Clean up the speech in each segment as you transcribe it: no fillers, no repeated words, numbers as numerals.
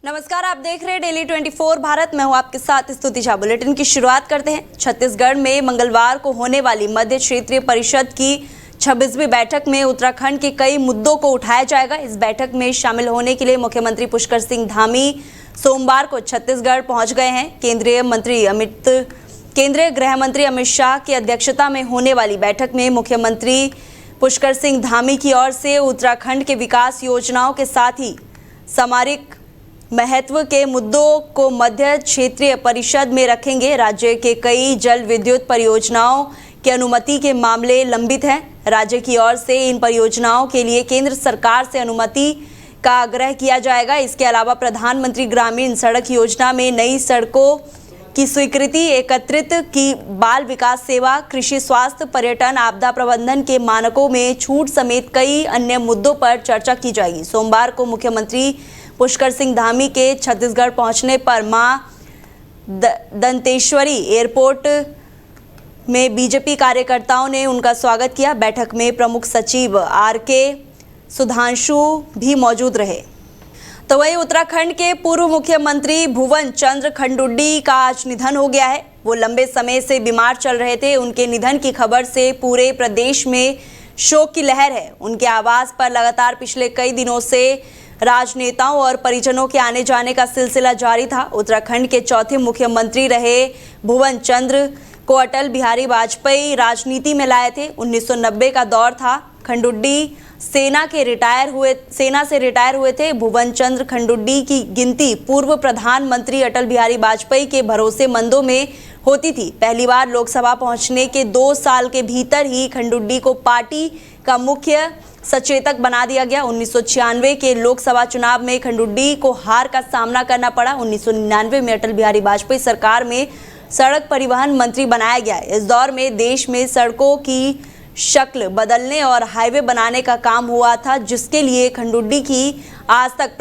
नमस्कार, आप देख रहे हैं डेली 24 भारत। मैं हूं आपके साथ स्तुति झा। बुलेटिन की शुरुआत करते हैं। छत्तीसगढ़ में मंगलवार को होने वाली मध्य क्षेत्रीय परिषद की 26वीं बैठक में उत्तराखंड के कई मुद्दों को उठाया जाएगा। इस बैठक में शामिल होने के लिए मुख्यमंत्री पुष्कर सिंह धामी सोमवार को छत्तीसगढ़ पहुंच गए हैं। केंद्रीय गृह मंत्री अमित शाह की अध्यक्षता में होने वाली बैठक में मुख्यमंत्री पुष्कर सिंह धामी की ओर से उत्तराखंड के विकास योजनाओं के साथ ही सामरिक महत्व के मुद्दों को मध्य क्षेत्रीय परिषद में रखेंगे। राज्य के कई जल विद्युत परियोजनाओं की अनुमति के मामले लंबित हैं। राज्य की ओर से इन परियोजनाओं के लिए केंद्र सरकार से अनुमति का आग्रह किया जाएगा। इसके अलावा प्रधानमंत्री ग्रामीण सड़क योजना में नई सड़कों की स्वीकृति, एकत्रित की बाल विकास सेवा, कृषि, स्वास्थ्य, पर्यटन, आपदा प्रबंधन के मानकों में छूट समेत कई अन्य मुद्दों पर चर्चा की जाएगी। सोमवार को मुख्यमंत्री पुष्कर सिंह धामी के छत्तीसगढ़ पहुंचने पर मां दंतेश्वरी एयरपोर्ट में बीजेपी कार्यकर्ताओं ने उनका स्वागत किया। बैठक में प्रमुख सचिव आर.के. सुधांशु भी मौजूद रहे। तो वहीं उत्तराखंड के पूर्व मुख्यमंत्री भुवन चंद्र खंडुड्डी का आज निधन हो गया है। वो लंबे समय से बीमार चल रहे थे। उनके निधन की खबर से पूरे प्रदेश में शोक की लहर है। उनके आवास पर लगातार पिछले कई दिनों से राजनेताओं और परिजनों के आने जाने का सिलसिला जारी था। उत्तराखंड के चौथे मुख्यमंत्री रहे भुवन चंद्र को अटल बिहारी वाजपेयी राजनीति में लाए थे। 1990 का दौर था। खंडुड्डी सेना से रिटायर हुए थे। भुवन चंद्र खंडुड्डी की गिनती पूर्व प्रधानमंत्री अटल बिहारी वाजपेयी के भरोसेमंदों में होती थी। पहली बार लोकसभा पहुंचने के 2 साल के भीतर ही खंडुड्डी को पार्टी का मुख्य सचेतक बना दिया गया। 1996 के लोकसभा चुनाव में खंडुड्डी को हार का सामना करना पड़ा। 1999 में अटल बिहारी वाजपेयी सरकार में सड़क परिवहन मंत्री बनाया गया। इस दौर में देश में सड़कों की शक्ल बदलने और हाईवे बनाने का काम हुआ था, जिसके लिए खंडुड्डी की आज तक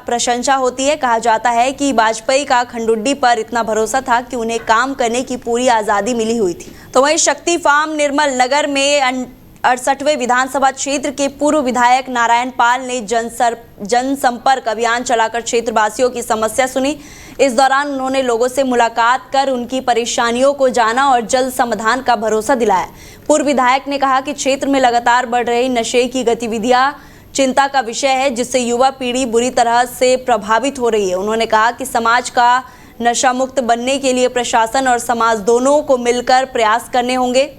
प्रशंसा होती है। कहा जाता है कि वाजपेयी का खंडुड्डी पर इतना भरोसा था कि उन्हें काम करने की पूरी आज़ादी मिली हुई थी। तो वहीं शक्ति फार्म निर्मल नगर में 68वें विधानसभा क्षेत्र के पूर्व विधायक नारायण पाल ने जनसंपर्क अभियान चलाकर क्षेत्रवासियों की समस्या सुनी। इस दौरान उन्होंने लोगों से मुलाकात कर उनकी परेशानियों को जाना और जल्द समाधान का भरोसा दिलाया। पूर्व विधायक ने कहा कि क्षेत्र में लगातार बढ़ रही नशे की गतिविधियां चिंता का विषय है, जिससे युवा पीढ़ी बुरी तरह से प्रभावित हो रही है। उन्होंने कहा कि समाज का नशा मुक्त बनने के लिए प्रशासन और समाज दोनों को मिलकर प्रयास करने होंगे।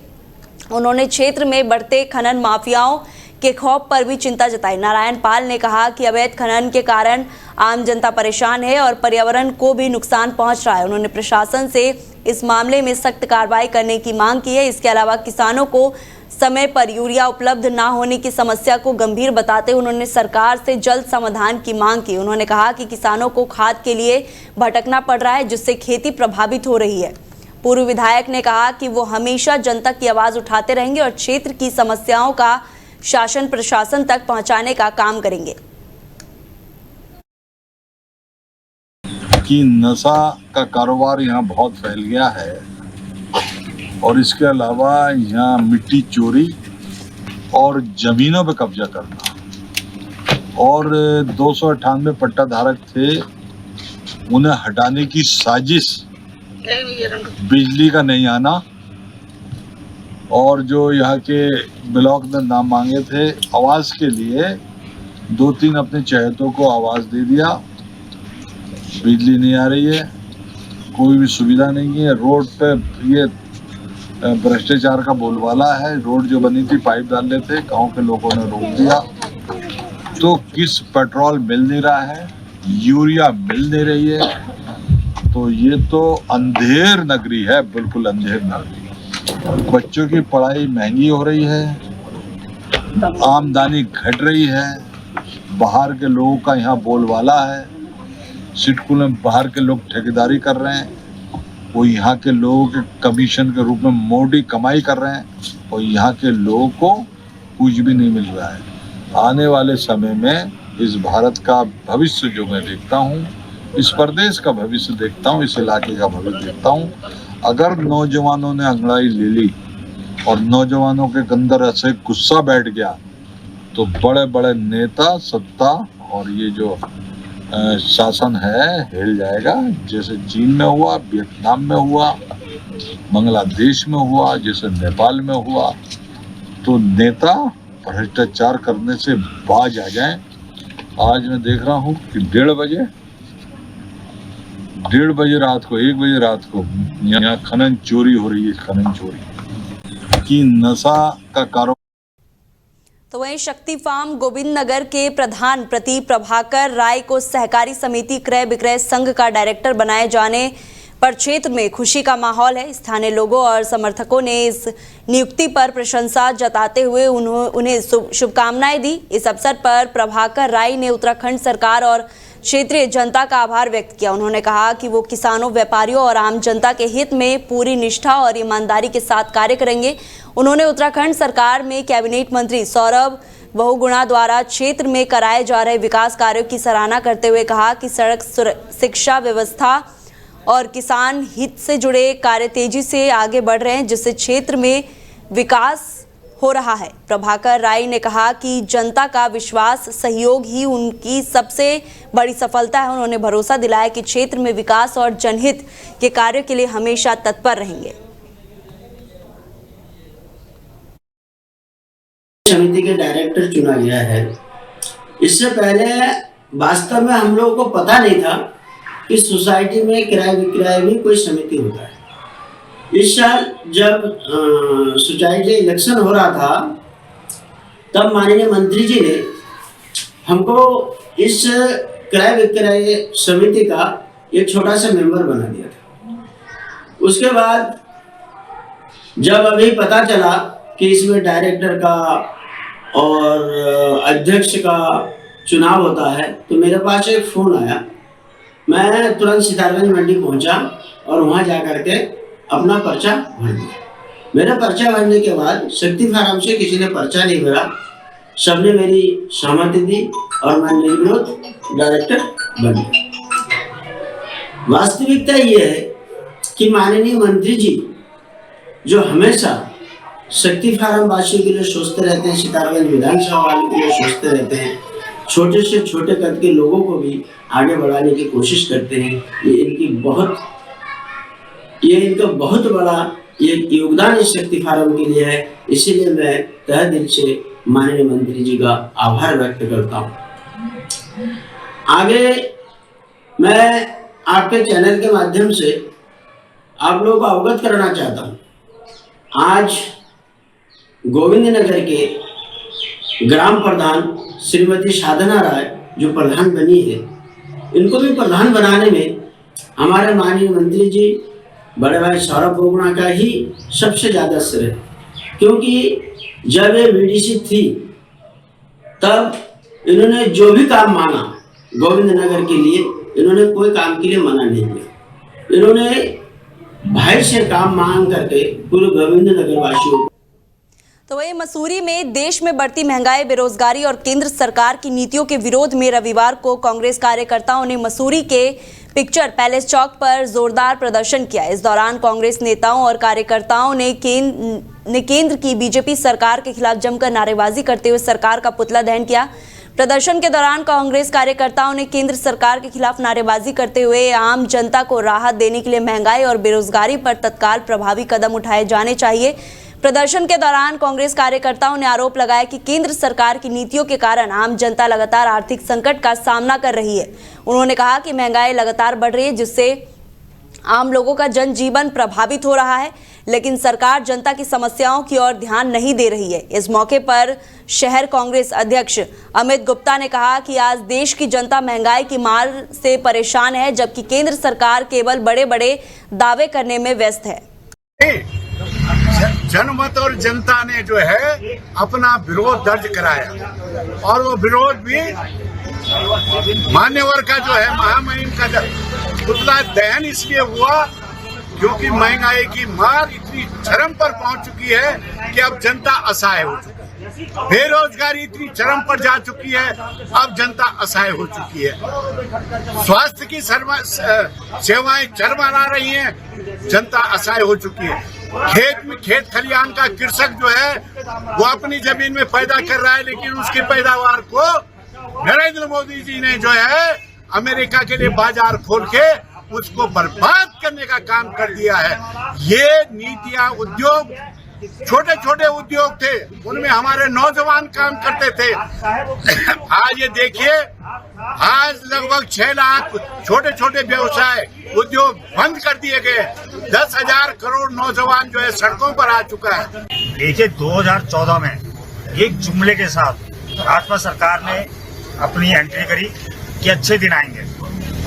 उन्होंने क्षेत्र में बढ़ते खनन माफियाओं के खौफ पर भी चिंता जताई। नारायण पाल ने कहा कि अवैध खनन के कारण आम जनता परेशान है और पर्यावरण को भी नुकसान पहुंच रहा है। उन्होंने प्रशासन से इस मामले में सख्त कार्रवाई करने की मांग की है। इसके अलावा किसानों को समय पर यूरिया उपलब्ध न होने की समस्या को गंभीर बताते हुए उन्होंने सरकार से जल्द समाधान की मांग की। उन्होंने कहा कि किसानों को खाद के लिए भटकना पड़ रहा है, जिससे खेती प्रभावित हो रही है। पूर्व विधायक ने कहा कि वो हमेशा जनता की आवाज उठाते रहेंगे और क्षेत्र की समस्याओं का शासन प्रशासन तक पहुंचाने का काम करेंगे। कि नशा का कारोबार यहाँ बहुत फैल गया है और इसके अलावा यहाँ मिट्टी चोरी और जमीनों पे कब्जा करना और 298 पट्टा धारक थे, उन्हें हटाने की साजिश, बिजली का नहीं आना और जो यहाँ के ब्लॉक में नाम मांगे थे आवाज के लिए 2-3 अपने चहेतों को आवाज दे दिया। बिजली नहीं आ रही है, कोई भी सुविधा नहीं है। रोड पे ये भ्रष्टाचार का बोलबाला है। रोड जो बनी थी पाइप डाल रहे थे, गांव के लोगों ने रोक दिया। तो किस पेट्रोल मिल नहीं रहा है, यूरिया मिल नहीं रही है। तो ये तो अंधेर नगरी है, बिल्कुल अंधेर नगरी। बच्चों की पढ़ाई महंगी हो रही है, आमदनी घट रही है, बाहर के लोगों का यहाँ बोलबाला है। सिडको में बाहर के लोग ठेकेदारी कर रहे हैं, वो यहाँ के लोगों के कमीशन के रूप में मोटी कमाई कर रहे हैं और यहाँ के लोगों को कुछ भी नहीं मिल रहा है। आने वाले समय में इस भारत का भविष्य जो मैं देखता हूँ, इस प्रदेश का भविष्य देखता हूँ, इस इलाके का भविष्य देखता हूँ, अगर नौजवानों ने अंगड़ाई ले ली और नौजवानों के अंदर ऐसे गुस्सा बैठ गया तो बड़े बड़े नेता, सत्ता और ये जो शासन है हिल जाएगा। जैसे चीन में हुआ, वियतनाम में हुआ, बांग्लादेश में हुआ, जैसे नेपाल में हुआ। तो नेता भ्रष्टाचार करने से बाज आ जाएं। आज मैं देख रहा हूँ कि 1:30 बजे रात को 1 बजे रात को यहाँ खनन चोरी हो रही है। खनन चोरी की नशा का कारोबार। तो वहीं शक्ति फार्म गोविंद नगर के प्रधान प्रदीप प्रभाकर राय को सहकारी समिति क्रय विक्रय संघ का डायरेक्टर बनाए जाने पर क्षेत्र में खुशी का माहौल है। स्थानीय लोगों और समर्थकों ने इस नियुक्ति पर प्रशंसा जताते हुए उन्हें शुभकामनाएं दी। इस अवसर पर प्रभाकर राय ने उत्तराखंड सरकार और क्षेत्रीय जनता का आभार व्यक्त किया। उन्होंने कहा कि वो किसानों, व्यापारियों और आम जनता के हित में पूरी निष्ठा और ईमानदारी के साथ कार्य करेंगे। उन्होंने उत्तराखंड सरकार में कैबिनेट मंत्री सौरभ बहुगुणा द्वारा क्षेत्र में कराए जा रहे विकास कार्यों की सराहना करते हुए कहा कि सड़क, शिक्षा व्यवस्था और किसान हित से जुड़े कार्य तेजी से आगे बढ़ रहे हैं, जिससे क्षेत्र में विकास हो रहा है। प्रभाकर राय ने कहा कि जनता का विश्वास, सहयोग ही उनकी सबसे बड़ी सफलता है। उन्होंने भरोसा दिलाया कि क्षेत्र में विकास और जनहित के कार्यों के लिए हमेशा तत्पर रहेंगे। समिति के डायरेक्टर चुना गया है। इससे पहले वास्तव में हम लोगों को पता नहीं था कि सोसाइटी में क्रय विक्रय भी कोई समिति होता है। इस साल जब सोसाइटी इलेक्शन हो रहा था तब माननीय मंत्री जी ने हमको इस क्रय विक्रय समिति का एक छोटा सा मेंबर बना दिया था। उसके बाद जब अभी पता चला कि इसमें डायरेक्टर का और अध्यक्ष का चुनाव होता है तो मेरे पास एक फ़ोन आया। मैं तुरंत सितारगंज मंडी पहुंचा और वहां जाकर के अपना पर्चा भर दिया। मेरा पर्चा भरने के बाद शक्ति फार्म से किसी ने पर्चा नहीं भरा, सबने मेरी सहमति दी और मैं निर्विरोध डायरेक्टर बन गया। वास्तविकता ये है कि माननीय मंत्री जी जो हमेशा शक्ति फार्म वासियों के लिए सोचते रहते हैं, सितारगंज विधानसभा वालों के लिए सोचते रहते हैं, छोटे से छोटे कद के लोगों को भी आगे बढ़ाने की कोशिश करते हैं। ये इनका बहुत बड़ा योगदान इस शक्ति फार्म के लिए है। इसीलिए मैं तहे दिल से माननीय मंत्री जी का आभार व्यक्त करता हूँ। आगे मैं आपके चैनल के माध्यम से आप लोगों को अवगत करना चाहता हूँ। आज गोविंद नगर के ग्राम प्रधान श्रीमती साधना राय जो प्रधान बनी है, इनको भी प्रधान बनाने में हमारे माननीय मंत्री जी बड़े भाई सौरभ बहुगुणा का ही सबसे ज़्यादा श्रेय है। क्योंकि जब ये बीडीसी थी तब इन्होंने जो भी काम मांगा गोविंद नगर के लिए, इन्होंने कोई काम के लिए मना नहीं किया। इन्होंने भाई से काम मांग करके पूरे गोविंद नगर वासियों। तो वही मसूरी में देश में बढ़ती महंगाई, बेरोजगारी और केंद्र सरकार की नीतियों के विरोध में रविवार को कांग्रेस कार्यकर्ताओं ने मसूरी के पिक्चर पैलेस चौक पर जोरदार प्रदर्शन किया। इस दौरान कांग्रेस नेताओं और कार्यकर्ताओं ने केंद्र की बीजेपी सरकार के खिलाफ जमकर नारेबाजी करते हुए सरकार का पुतला दहन किया। प्रदर्शन के दौरान कांग्रेस कार्यकर्ताओं ने केंद्र सरकार के खिलाफ नारेबाजी करते हुए आम जनता को राहत देने के लिए महंगाई और बेरोजगारी पर तत्काल प्रभावी कदम उठाए जाने चाहिए। प्रदर्शन के दौरान कांग्रेस कार्यकर्ताओं ने आरोप लगाया कि केंद्र सरकार की नीतियों के कारण आम जनता लगातार आर्थिक संकट का सामना कर रही है। उन्होंने कहा कि महंगाई लगातार बढ़ रही है, जिससे आम लोगों का जनजीवन प्रभावित हो रहा है, लेकिन सरकार जनता की समस्याओं की ओर ध्यान नहीं दे रही है। इस मौके पर शहर कांग्रेस अध्यक्ष अमित गुप्ता ने कहा कि आज देश की जनता महंगाई की मार से परेशान है, जबकि केंद्र सरकार केवल बड़े बड़े दावे करने में व्यस्त है। जनमत और जनता ने जो है अपना विरोध दर्ज कराया और वो विरोध भी मान्यवर का जो है महामहिम का पुतला दहन इसलिए हुआ क्योंकि महंगाई की मार इतनी चरम पर पहुंच चुकी है कि अब जनता असहाय हो चुकी है। बेरोजगारी इतनी चरम पर जा चुकी है, अब जनता असहाय हो चुकी है। स्वास्थ्य की सेवाएं चरमरा रही हैं, जनता असहाय हो चुकी है। खेत खलिहान का कृषक जो है वो अपनी जमीन में पैदा कर रहा है, लेकिन उसकी पैदावार को नरेंद्र मोदी जी ने जो है अमेरिका के लिए बाजार खोल के उसको बर्बाद करने का काम कर दिया है। ये नीतियां, उद्योग, छोटे छोटे उद्योग थे, उनमें हमारे नौजवान काम करते थे। आज ये देखिए, आज लगभग 6 लाख छोटे छोटे व्यवसाय, उद्योग बंद कर दिए गए। 10,000 करोड़ नौजवान जो है सड़कों पर आ चुका है। देखिए 2014 में एक जुमले के साथ भाजपा सरकार ने अपनी एंट्री करी कि अच्छे दिन आएंगे।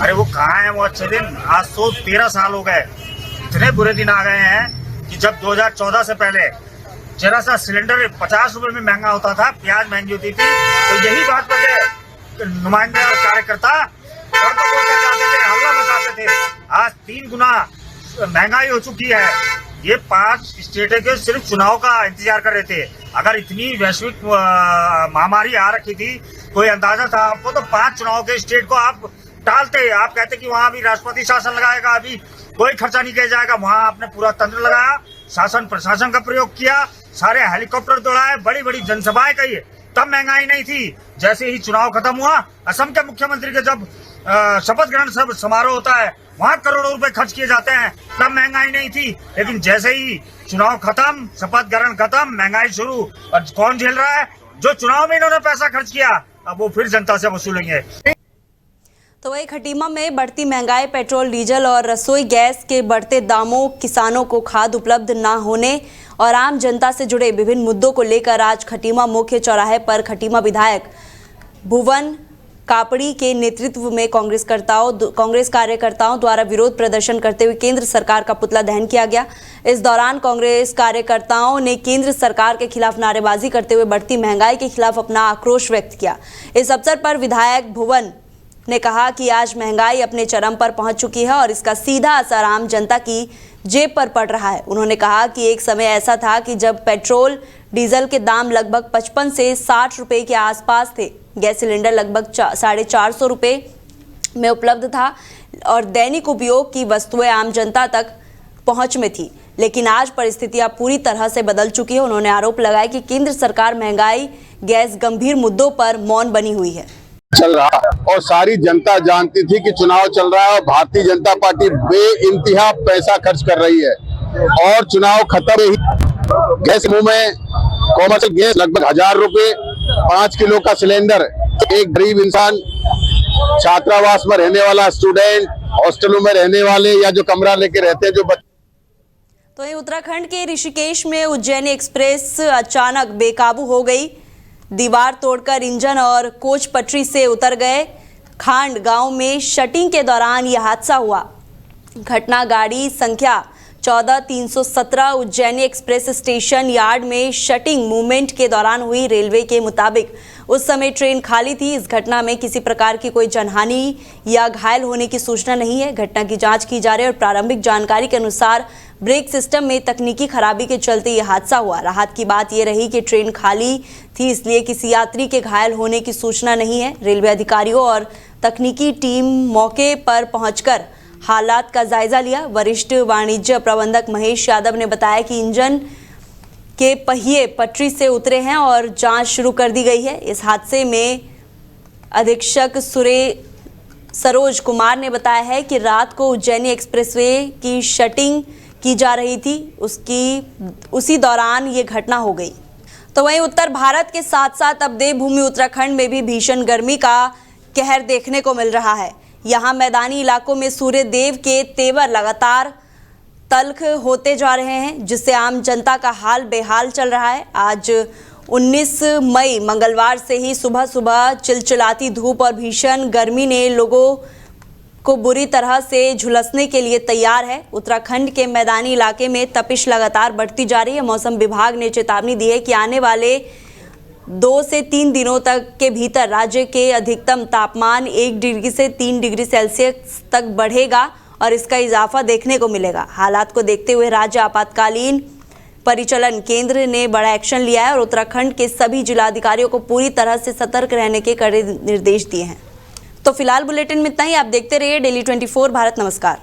अरे वो कहाँ है वो अच्छे दिन? आज तो 13 साल हो गए। इतने बुरे दिन आ गए हैं कि जब 2014 से पहले जरा सा सिलेंडर 50 रुपए में महंगा होता था, प्याज महंगी होती थी, तो यही भाजपा के नुमाइंदे और कार्यकर्ता सड़कों पर उतर जाते थे, हल्ला मचाते थे। आज 3 गुना महंगाई हो चुकी है। ये 5 स्टेट के सिर्फ चुनाव का इंतजार कर रहे थे। अगर इतनी वैश्विक महामारी आ रखी थी, कोई अंदाजा था आपको? तो 5 चुनाव के स्टेट को आप टालते। आप कहते कि वहाँ भी राष्ट्रपति शासन लगाएगा, अभी कोई खर्चा नहीं किया जाएगा। वहाँ आपने पूरा तंत्र लगाया, शासन प्रशासन का प्रयोग किया, सारे हेलीकॉप्टर दौड़ाए, बड़ी बड़ी जनसभाएं कही, तब महंगाई नहीं थी। जैसे ही चुनाव खत्म हुआ, असम के मुख्यमंत्री के जब शपथ ग्रहण समारोह होता है, वहाँ करोड़ों रुपए खर्च किए जाते हैं, तब महंगाई नहीं थी। लेकिन जैसे ही चुनाव खत्म, शपथ ग्रहण खत्म, महंगाई शुरू। और कौन झेल रहा है? जो चुनाव में इन्होंने पैसा खर्च किया, अब वो फिर जनता से वसूलेंगे। तो वही खटीमा में बढ़ती महंगाई, पेट्रोल डीजल और रसोई गैस के बढ़ते दामों, किसानों को खाद उपलब्ध न होने और आम जनता से जुड़े विभिन्न मुद्दों को लेकर आज खटीमा मुख्य चौराहे पर खटीमा विधायक भुवन कापड़ी के नेतृत्व में कांग्रेस कार्यकर्ताओं द्वारा विरोध प्रदर्शन करते हुए केंद्र सरकार का पुतला दहन किया गया। इस दौरान कांग्रेस कार्यकर्ताओं ने केंद्र सरकार के खिलाफ नारेबाजी करते हुए बढ़ती महंगाई के खिलाफ अपना आक्रोश व्यक्त किया। इस अवसर पर विधायक भुवन ने कहा कि आज महंगाई अपने चरम पर पहुंच चुकी है और इसका सीधा असर आम जनता की जेब पर पड़ रहा है। उन्होंने कहा कि एक समय ऐसा था कि जब पेट्रोल डीजल के दाम लगभग 55 से 60 रुपए के आसपास थे, गैस सिलेंडर लगभग 450 रुपए में उपलब्ध था और दैनिक उपयोग की वस्तुएं आम जनता तक पहुंच में थी। लेकिन आज परिस्थितियां पूरी तरह से बदल चुकी है। उन्होंने आरोप लगाया कि केंद्र सरकार महंगाई, गैस गंभीर मुद्दों पर मौन बनी हुई है। चल रहा और सारी जनता जानती थी कि चुनाव चल रहा है और भारतीय जनता पार्टी बेइंतहा पैसा खर्च कर रही है। और चुनाव खत्म ही गैस मुंह में कॉमर्शियल गैस लगभग 1000 रुपए, 5 किलो का सिलेंडर। एक गरीब इंसान, छात्रावास में रहने वाला स्टूडेंट, हॉस्टलों में रहने वाले या जो कमरा लेके रहते हैं, जो तो ये उत्तराखंड के ऋषिकेश में उज्जैनी एक्सप्रेस अचानक बेकाबू हो गई। दीवार तोड़कर इंजन और कोच पटरी से उतर गए। खांड गांव में शटिंग के दौरान यह हादसा हुआ। घटना गाड़ी संख्या 14317 उज्जैनी एक्सप्रेस स्टेशन यार्ड में शटिंग मूवमेंट के दौरान हुई। रेलवे के मुताबिक उस समय ट्रेन खाली थी। इस घटना में किसी प्रकार की कोई जनहानि या घायल होने की सूचना नहीं है। घटना की जांच की जा रही है और प्रारंभिक जानकारी के अनुसार ब्रेक सिस्टम में तकनीकी खराबी के चलते यह हादसा हुआ। राहत की बात यह रही कि ट्रेन खाली थी, इसलिए किसी यात्री के घायल होने की सूचना नहीं है। रेलवे अधिकारियों और तकनीकी टीम मौके पर पहुंचकर हालात का जायजा लिया। वरिष्ठ वाणिज्य प्रबंधक महेश यादव ने बताया कि इंजन के पहिए पटरी से उतरे हैं और जांच शुरू कर दी गई है। इस हादसे में अधीक्षक सरोज कुमार ने बताया है कि रात को उज्जैनी एक्सप्रेसवे की शटिंग की जा रही थी, उसी दौरान ये घटना हो गई। तो वहीं उत्तर भारत के साथ साथ अब देवभूमि उत्तराखंड में भी भीषण गर्मी का कहर देखने को मिल रहा है। यहाँ मैदानी इलाकों में सूर्य देव के तेवर लगातार तल्ख होते जा रहे हैं, जिससे आम जनता का हाल बेहाल चल रहा है। आज 19 मई मंगलवार से ही सुबह सुबह चिलचिलाती धूप और भीषण गर्मी ने लोगों को बुरी तरह से झुलसने के लिए तैयार है। उत्तराखंड के मैदानी इलाके में तपिश लगातार बढ़ती जा रही है। मौसम विभाग ने चेतावनी दी है कि आने वाले 2 से 3 दिनों तक के भीतर राज्य के अधिकतम तापमान 1 डिग्री से 3 डिग्री सेल्सियस तक बढ़ेगा और इसका इजाफा देखने को मिलेगा। हालात को देखते हुए राज्य आपातकालीन परिचालन केंद्र ने बड़ा एक्शन लिया है और उत्तराखंड के सभी जिलाधिकारियों को पूरी तरह से सतर्क रहने के कड़े निर्देश दिए हैं। तो फिलहाल बुलेटिन में इतना ही। आप देखते रहिए डेली 24 भारत। नमस्कार।